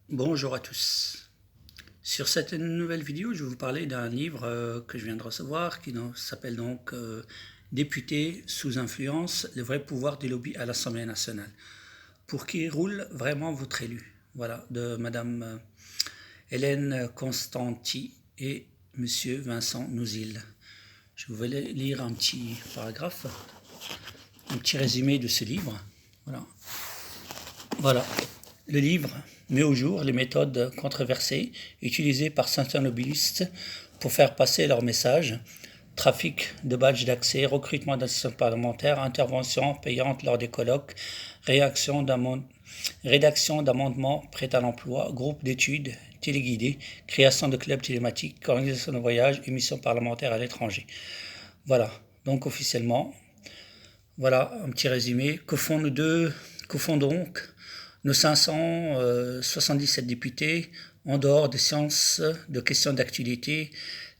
Bonjour à tous. Sur cette nouvelle vidéo, je vais vous parler d'un livre que je viens de recevoir qui s'appelle donc Députés sous influence, le vrai pouvoir des lobbies à l'Assemblée nationale. Pour qui roule vraiment votre élu. Voilà, de Madame Hélène Constanti et Monsieur Vincent Nouzil. Je vais lire un petit paragraphe, un petit résumé de ce livre. Voilà. Voilà. Le livre met au jour les méthodes controversées utilisées par certains lobbyistes pour faire passer leur message: trafic de badges d'accès, recrutement d'assistants parlementaires, interventions payantes lors des colloques, rédaction d'amendements prêts à l'emploi, groupes d'études téléguidés, création de clubs télématiques, organisation de voyages, émissions parlementaires à l'étranger. Voilà, donc officiellement, voilà un petit résumé. Que font donc nos 577 députés en dehors des séances de questions d'actualité,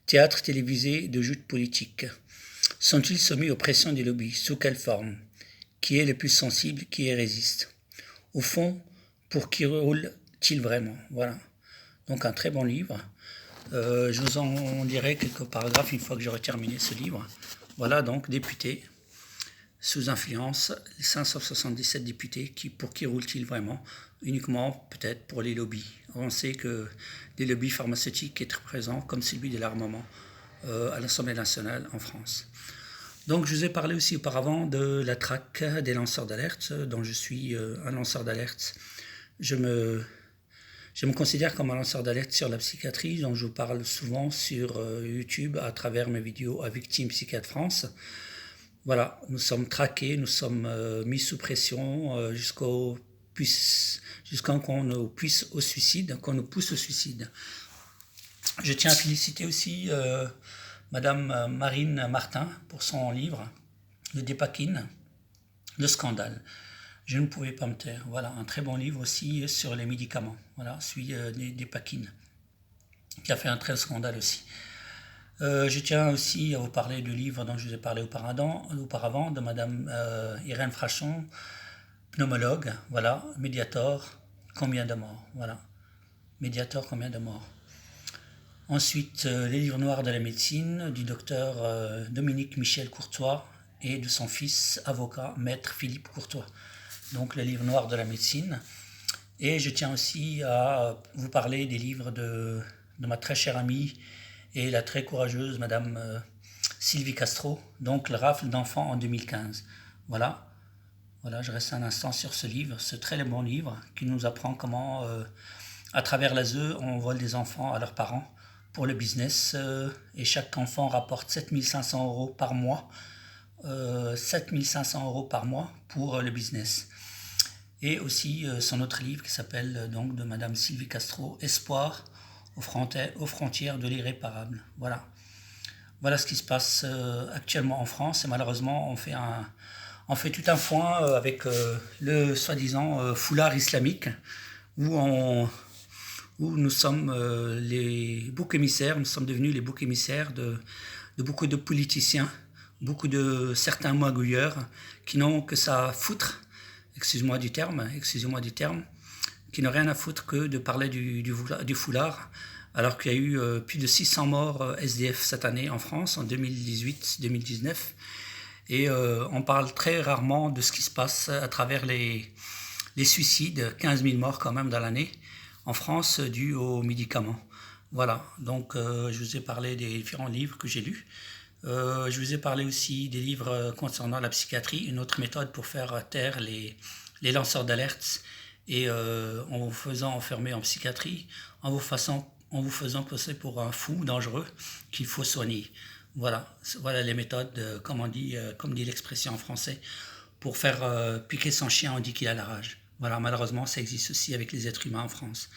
théâtre télévisé, de joutes politiques? Sont-ils soumis aux pressions des lobbies? Sous quelle forme? Qui est le plus sensible? Qui y résiste? Au fond, pour qui roule-t-il vraiment? Voilà. Donc un très bon livre. Je vous en dirai quelques paragraphes une fois que j'aurai terminé ce livre. Voilà donc, députés sous influence, les 577 députés, pour qui roulent-ils vraiment? Uniquement peut-être pour les lobbies. On sait que les lobbies pharmaceutiques sont très présents, comme celui de l'armement à l'Assemblée nationale en France. Donc je vous ai parlé aussi auparavant de la traque des lanceurs d'alerte, dont je suis un lanceur d'alerte. Je me considère comme un lanceur d'alerte sur la psychiatrie, dont je vous parle souvent sur YouTube à travers mes vidéos avec Team Psychiatre France. Voilà, nous sommes traqués, nous sommes mis sous pression jusqu'à qu'on nous pousse au suicide, Je tiens à féliciter aussi Madame Marine Martin pour son livre, Le Dépakine, le scandale. Je ne pouvais pas me taire. Voilà, un très bon livre aussi sur les médicaments. Voilà, celui des Dépakine, qui a fait un très scandale aussi. Je tiens aussi à vous parler du livre dont je vous ai parlé auparavant de Madame Irène Frachon, pneumologue, voilà, Mediator, combien de morts, voilà, Mediator, combien de morts. Ensuite, les livres noirs de la médecine du docteur Dominique Michel Courtois et de son fils avocat, maître Philippe Courtois. Donc, le livre noir de la médecine. Et je tiens aussi à vous parler des livres de ma très chère amie et la très courageuse Madame Sylvie Castro, donc Le rafle d'enfants en 2015. Voilà, je reste un instant sur ce livre, ce très bon livre qui nous apprend comment, à travers l'ASE, on vole des enfants à leurs parents pour le business et chaque enfant rapporte 7500 € par mois, 7500 € par mois pour le business. Et aussi son autre livre qui s'appelle donc de Madame Sylvie Castro, Espoir aux frontières de l'irréparable. Voilà ce qui se passe actuellement en France et malheureusement on fait tout un foin avec le soi-disant foulard islamique où nous sommes les boucs émissaires, nous sommes devenus les boucs émissaires de beaucoup de politiciens, beaucoup de certains magouilleurs qui n'ont que ça à foutre, excusez-moi du terme, qui n'ont rien à foutre que de parler du foulard, alors qu'il y a eu plus de 600 morts SDF cette année en France, en 2018-2019. Et on parle très rarement de ce qui se passe à travers les suicides, 15 000 morts quand même dans l'année, en France, dus aux médicaments. Voilà, donc je vous ai parlé des différents livres que j'ai lus. Je vous ai parlé aussi des livres concernant la psychiatrie, une autre méthode pour faire taire les lanceurs d'alerte et en vous faisant enfermer en psychiatrie, en vous faisant passer pour un fou dangereux qu'il faut soigner. Voilà les méthodes, comme dit l'expression en français, pour faire piquer son chien, on dit qu'il a la rage. Voilà, malheureusement, ça existe aussi avec les êtres humains en France.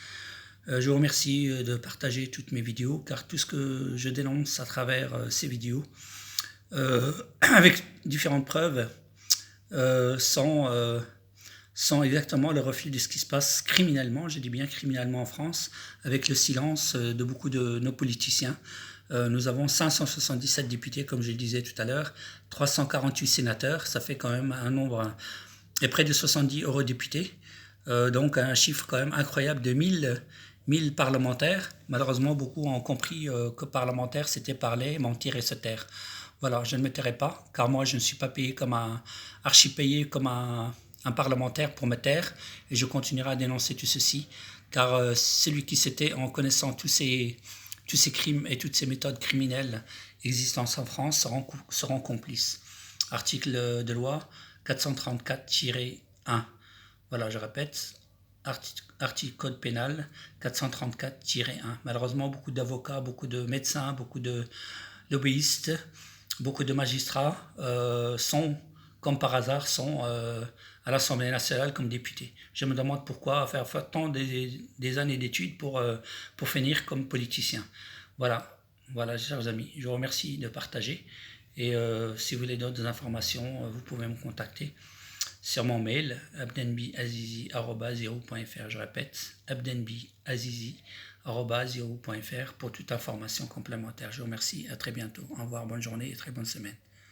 Je vous remercie de partager toutes mes vidéos, car tout ce que je dénonce à travers ces vidéos, avec différentes preuves, sont exactement le reflet de ce qui se passe criminellement, je dis bien criminellement en France, avec le silence de beaucoup de nos politiciens. Nous avons 577 députés, comme je le disais tout à l'heure, 348 sénateurs, ça fait quand même un nombre, et près de 70 eurodéputés. Donc un chiffre quand même incroyable de 1000 parlementaires. Malheureusement, beaucoup ont compris que parlementaire, c'était parler, mentir et se taire. Voilà, je ne me tairai pas, car moi, je ne suis pas payé comme archi-payé comme un parlementaire pour me taire, et je continuerai à dénoncer tout ceci, car celui qui s'était, en connaissant tous ces crimes et toutes ces méthodes criminelles existant en France, seront complices. Article de loi 434-1. Voilà, je répète, article code pénal 434-1. Malheureusement, beaucoup d'avocats, beaucoup de médecins, beaucoup de lobbyistes, beaucoup de magistrats sont, comme par hasard, sont à l'Assemblée nationale comme députés. Je me demande pourquoi faire tant des années d'études pour finir comme politicien. Voilà, voilà, chers amis, je vous remercie de partager. Et si vous voulez d'autres informations, vous pouvez me contacter sur mon mail abdenbiazizi@yahoo.fr. Je répète, abdenbiazizi@yahoo.fr pour toute information complémentaire. Je vous remercie, à très bientôt. Au revoir, bonne journée et très bonne semaine.